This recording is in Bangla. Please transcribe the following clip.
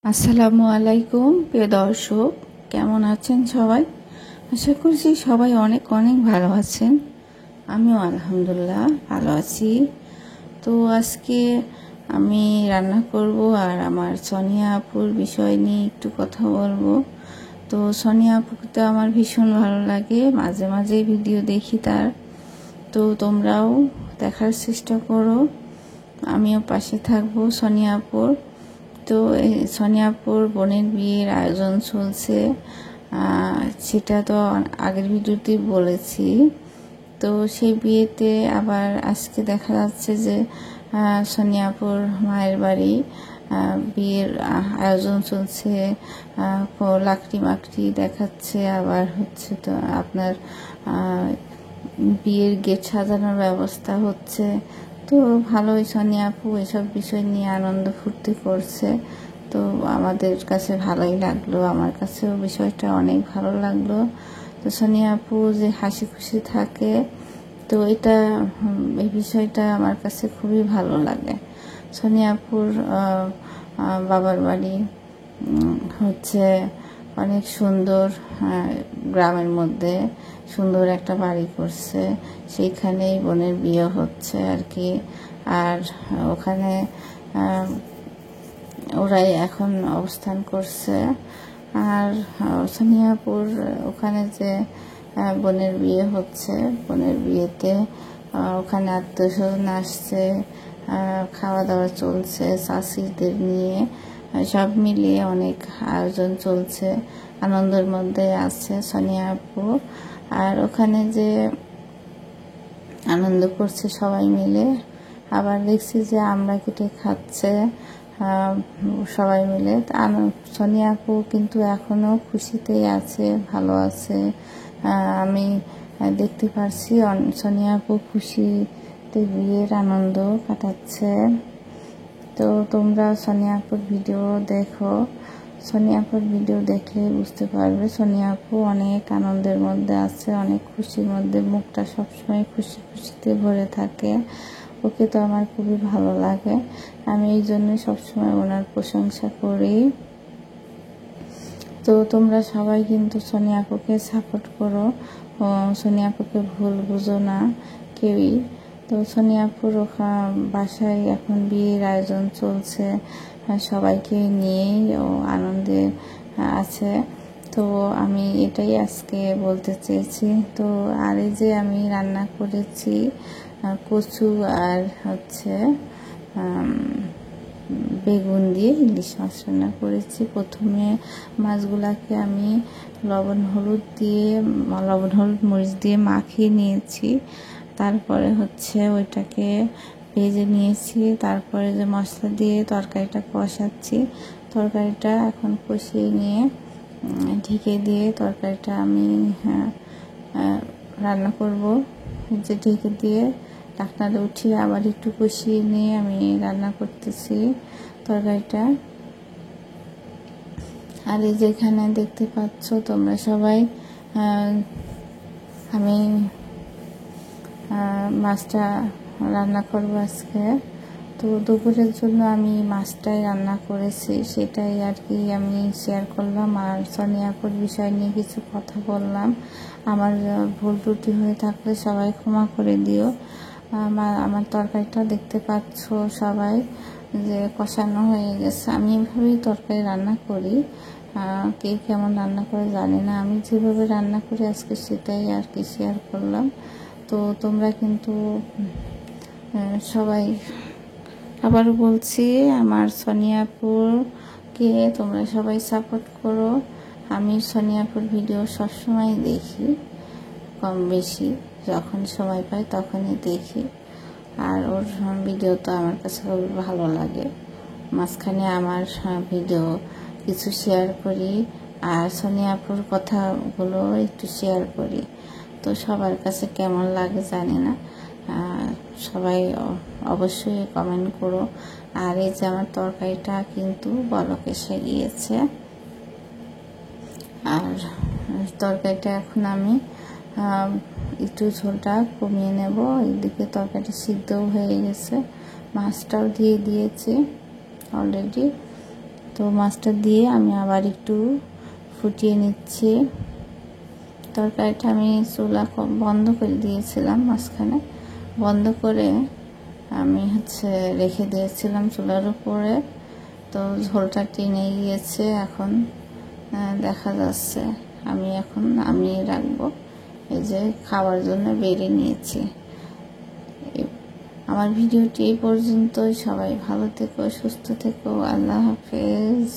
আসসালামু আলাইকুম প্রিয় দর্শক, কেমন আছেন সবাই? আশা করছি সবাই অনেক অনেক ভালো আছেন। আমিও আলহামদুলিল্লাহ ভালো আছি। তো আজকে আমি রান্না করব আর আমার সোনিয়া আপুর বিষয় নিয়ে একটু কথা বলবো। তো সোনিয়া আপুকে তো আমার ভীষণ ভালো লাগে, মাঝে মাঝে ভিডিও দেখি তার। তো তোমরাও দেখার চেষ্টা করো, আমিও পাশে থাকবো সোনিয়া আপুর। তো সোনিয়া আপুর বোনের বিয়ের আয়োজন চলছে, সেটা তো আগের ভিডিওতে বলেছি। তো সেই বিয়েতে আবার আজকে দেখা যাচ্ছে যে সোনিয়া আপুর মায়ের বাড়ি বিয়ের আয়োজন চলছে, লাকড়ি মাকড়ি দেখাচ্ছে, আবার হচ্ছে তো আপনার বিয়ের গেট সাজানোর ব্যবস্থা হচ্ছে। তো ভালোই সোনিয়া আপু এসব বিষয় নিয়ে আনন্দ ফুর্তি করছে। তো আমাদের কাছে ভালোই লাগলো, আমার কাছেও বিষয়টা অনেক ভালো লাগলো। তো সোনিয়া আপু যে হাসি খুশি থাকে, তো এই বিষয়টা আমার কাছে খুবই ভালো লাগে। সোনিয়া আপুর বাবার বাড়ি হচ্ছে অনেক সুন্দর, গ্রামের মধ্যে সুন্দর একটা বাড়ি করছে, সেইখানেই বোনের বিয়ে হচ্ছে আর কি। আর ওখানে ওরাই এখন অবস্থান করছে। আর সোনিয়াপুর ওখানে যে বোনের বিয়ে হচ্ছে, বোনের বিয়েতে ওখানে আত্মীয়স্বজন আসছে, খাওয়া দাওয়া চলছে চাষিদের নিয়ে, সব মিলিয়ে অনেক আয়োজন চলছে, আনন্দের মধ্যে আছে সোনিয়া আপু। আর ওখানে যে আনন্দ করছে সবাই মিলে, আবার দেখছি যে আমরা কেটে খাচ্ছে সবাই মিলে। সোনিয়া আপু কিন্তু এখনও খুশিতেই আছে, ভালো আছে। আমি দেখতে পারছি সোনিয়া আপু খুশিতে বিয়ের আনন্দ কাটাচ্ছে। তো তোমরা সোনিয়া আপুর ভিডিও দেখো, সোনিয়া আপুর ভিডিও দেখলে বুঝতে পারবে সোনিয়া আপু অনেক আনন্দের মধ্যে আছে, অনেক খুশির মধ্যে, মুখটা সবসময় খুশি খুশিতে ভরে থাকে। ওকে তো আমার খুবই ভালো লাগে, আমি এই জন্যই সবসময় ওনার প্রশংসা করি। তো তোমরা সবাই কিন্তু সোনিয়া আপুকে সাপোর্ট করো, সোনিয়া আপুকে ভুল বুঝো না কেউই। তো সোনিয়া আপুর বাসায় এখন বিয়ের আয়োজন চলছে, সবাইকে নিয়েই ও আনন্দে আছে। তো আমি এটাই আজকে বলতে চেয়েছি। তো আর এই যে আমি রান্না করেছি কচু আর হচ্ছে বেগুন দিয়ে ইলিশ মাছ রান্না করেছি। প্রথমে মাছগুলাকে আমি লবণ হলুদ মরিচ দিয়ে মাখিয়ে নিয়েছি, তারপরে হচ্ছে ওইটাকে ভেজে নিয়েছি, তারপরে যে মশলা দিয়ে তরকারিটা কষাচ্ছি। তরকারিটা এখন কষিয়ে নিয়ে ঢেকে দিয়ে তরকারিটা আমি রান্না করব। যে ঢেকে দিয়ে ঢাকনাটা উঠিয়ে আবার একটু কষিয়ে নিয়ে আমি রান্না করতেছি তরকারিটা। আর এই যেখানে দেখতে পাচ্ছ তোমরা সবাই, আমি মাছটা রান্না করব আজকে। তো দুপুরের জন্য আমি মাছটাই রান্না করেছি, সেটাই আর কি আমি শেয়ার করলাম। আর সোনিয়া আপুর বিষয় নিয়ে কিছু কথা বললাম, আমার ভুল ত্রুটি হয়ে থাকলে সবাই ক্ষমা করে দিও। আমার তরকারিটা দেখতে পাচ্ছ সবাই যে কষানো হয়ে গেছে। আমি এভাবেই তরকারি রান্না করি, কে কেমন রান্না করে জানি না, আমি যেভাবে রান্না করি আজকে সেটাই আর কি শেয়ার করলাম। তো তোমরা কিন্তু সবাই, আবারও বলছি, আমার সোনিয়া আপুকে তোমরা সবাই সাপোর্ট করো। আমি সোনিয়া আপুর ভিডিও সবসময় দেখি, কম বেশি যখন সময় পাই তখনই দেখি। আর ওর ভিডিও তো আমার কাছে খুব ভালো লাগে। মাঝখানে আমার ভিডিও কিছু শেয়ার করি, আর সোনিয়া আপুর কথাগুলো একটু শেয়ার করি। তো সবার কাছে কেমন লাগে জানি না, সবাই অবশ্যই কমেন্ট করো। আর এই যে আমার তরকারিটা কিন্তু বলক এসে গিয়েছে, আর তরকারিটা এখন আমি একটু ঝোলটা কমিয়ে নেব। এদিকে তরকারিটা সিদ্ধও হয়ে গেছে, মাছটাও দিয়ে দিয়েছি অলরেডি। তো মাছটা দিয়ে আমি আবার একটু ফুটিয়ে নিচ্ছি। তরকারিটা আমি চুলা বন্ধ করে দিয়েছিলাম, মাঝখানে বন্ধ করে আমি রেখে দিয়েছিলাম চুলার উপরে। তো ঝোলটা টেনে গিয়েছে, এখন দেখা যাচ্ছে। আমি এখন নামিয়ে রাখবো। এই যে খাওয়ার জন্য বেড়ে নিয়েছি। আমার ভিডিওটি এই পর্যন্তই। সবাই ভালো থেকো, সুস্থ থেকো। আল্লাহ হাফেজ।